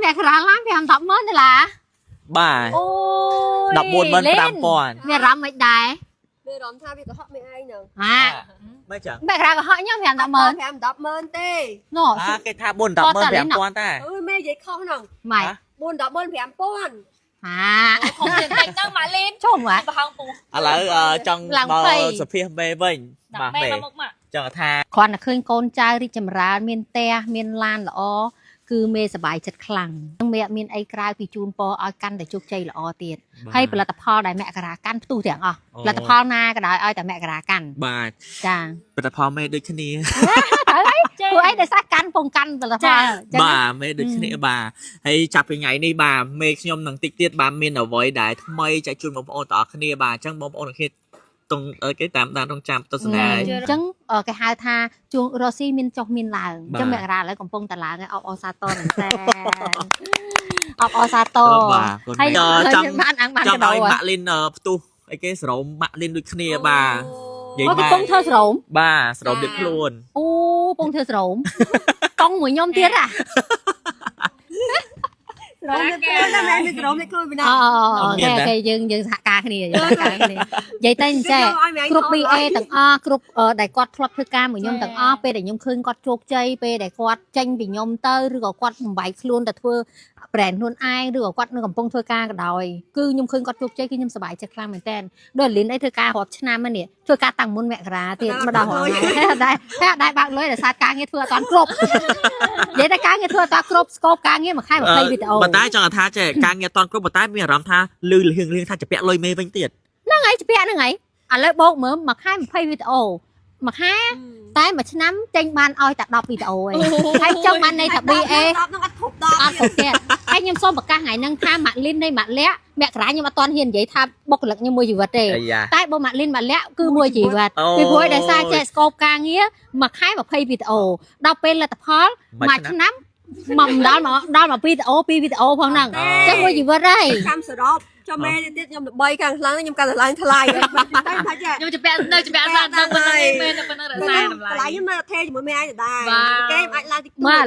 mẹ ra lắm thì em tập mới thế là bà ôi đọc buồn bên lên. tam còn Mẹ ra mấy đài mẹ đón tha vì có họ mẹ ai nè mấy chẳng mẹ ra có họ nhá mẹ tập mới em đập mơn tê nó cái tha buồn đọc bên tam con ta mẹ vậy không nè mày buồn đập mơn em pon không tiền thành năng mà lên trông vậy và hàng tù là trong Làng bờ Phầy. sập phía bê vinh mà đập mê mẹ mà mộc mà chẳng tha គាត់តែឃើញកូនចៅរីកចម្រើនមានផ្ទះមានឡានល្អគឺមេសប្បាយចិត្តខ្លាំងមេអត់មានអីក្រៅពីជូនពរឲ្យកាន់តែជោគជ័យល្អទៀតហើយផលិតផលដែលមករាកាន់ផ្ទុះទាំងអស់ផលិតផលណាក៏ដោយឲ្យតែមករាកាន់ bà ចា ផលិតផលមេដូចគ្នា ត្រូវហើយពួកអីដែលសាកាន់ពងកាន់ផលិតផលចឹង bàមេដូចគ្នាbà ហើយចាប់ពីថ្ងៃនេះbàមេខ្ញុំនឹងតិចទៀតbàមានអ្វីដែលថ្មីចែកជូនបងប្អូនទាំងអស់គ្នាbàអញ្ចឹងបងប្អូនគ្នាតុងគេតាមដានក្នុងចាំទស្សនា អញ្ចឹងគេហៅថាជួងរ៉ូស៊ីមានចុះមានឡើងអញ្ចឹងមករាឥឡូវកំពុងតែឡើងហើយអបអសាទរមែនតើអបអសាទរ ហើយចង់ បានអង្គបាន ច ក ង់ ដោ ឲ្យម៉ាក់លីនផ្ទុះអីគេស្រោមម៉ាក់លីនដូចគ្នាបាទ អូកំពុងធ្វើស្រោម បាទស្រោមដូចខ្លួន អូកំពុងធ្វើស្រោមកង់មួយខ្ញុំទៀតរំតែតែម៉ែមានរំតែខ្លួនពីណា អូគេយើងសហការគ្នាយើងសហការគ្នានិយាយទៅអញ្ចឹងគ្រប់ BA ទាំងអស់គ្រប់ដែលគាត់ធ្លាប់ធ្វើការមួយខ្ញុំទាំងអស់ពេលដែលខ្ញុំឃើញគាត់ជោគជ័យពេលដែលគាត់ចេញពីខ្ញុំទៅឬក៏គាត់បំបីខ្លួនទៅធ្វើ brand ខ្លួនឯងឬក៏គាត់នៅកំពុងធ្វើការក៏ដោយគឺខ្ញុំឃើញគាត់ជោគជ័យគឺខ្ញុំសប្បាយចិត្តខ្លាំងមែនតើដូចលីនអីធ្វើការរាប់ឆ្នាំហ្នឹងនេះធ្វើការតាំងមុនមករាទៀតម្ដងហើយតែបើកលុយដោយសារការងារធ្វើអត់តាន់គ្រប់និយាយតែការងារធ្វើអត់តាន់គ្រប់ scope ការងារមួយខែ20វីដេអូ ប៉ុន្តែចង់ថាចេះការងារអត់តាន់គ្រប់ប៉ុន្តែមានអារម្មណ៍ថាលឺលឿងថាជាពាក់លុយមេវិញទៀត ហ្នឹងហើយជាពាក់ហ្នឹងហើយឥឡូវបោកមើលមួយខែ20វីដេអូមួយខែតែមួយឆ្នាំចេញបានឲ្យតែ10វីដេអូឯងហើយចង់បានន័យថា BA ហ្នឹងអត់គ្រប់ដល់ អត់គ្រប់ទេហើយខ្ញុំសូមប្រកាសថ្ងៃហ្នឹងថាម៉ាក់លីននៃម៉ាក់លាក់មករាខ្ញុំអត់ទាន់ហ៊ាននិយាយថាបុគ្គលិកខ្ញុំមួយជីវិតទេតែបើម៉ាក់លីនម៉ាក់លាក់គឺមួយជីវិតពីព្រោះដោយសារចេះស្កូបការងារមួយខែ20វីដេអូដល់ពេលលទ្ធផលមួយឆ្នាំមកដល់មក2វីដេអូ2វីដេអូផងហ្នឹងចឹងមួយជីវិតហើយ ចាំសរុបចាំម៉ែទៀតខ្ញុំល្បីខាងខ្លាំងខ្ញុំកាន់តែឡើងថ្លៃតែថាចេះ nhưng mà bạn nơi bạn bạn đang bên đây bên đang bên đây là sai làm ថ្លៃ lại ខ្ញុំនៅថេជាមួយម៉ែឯងដដែលគេអាចឡើងតិចតួច មក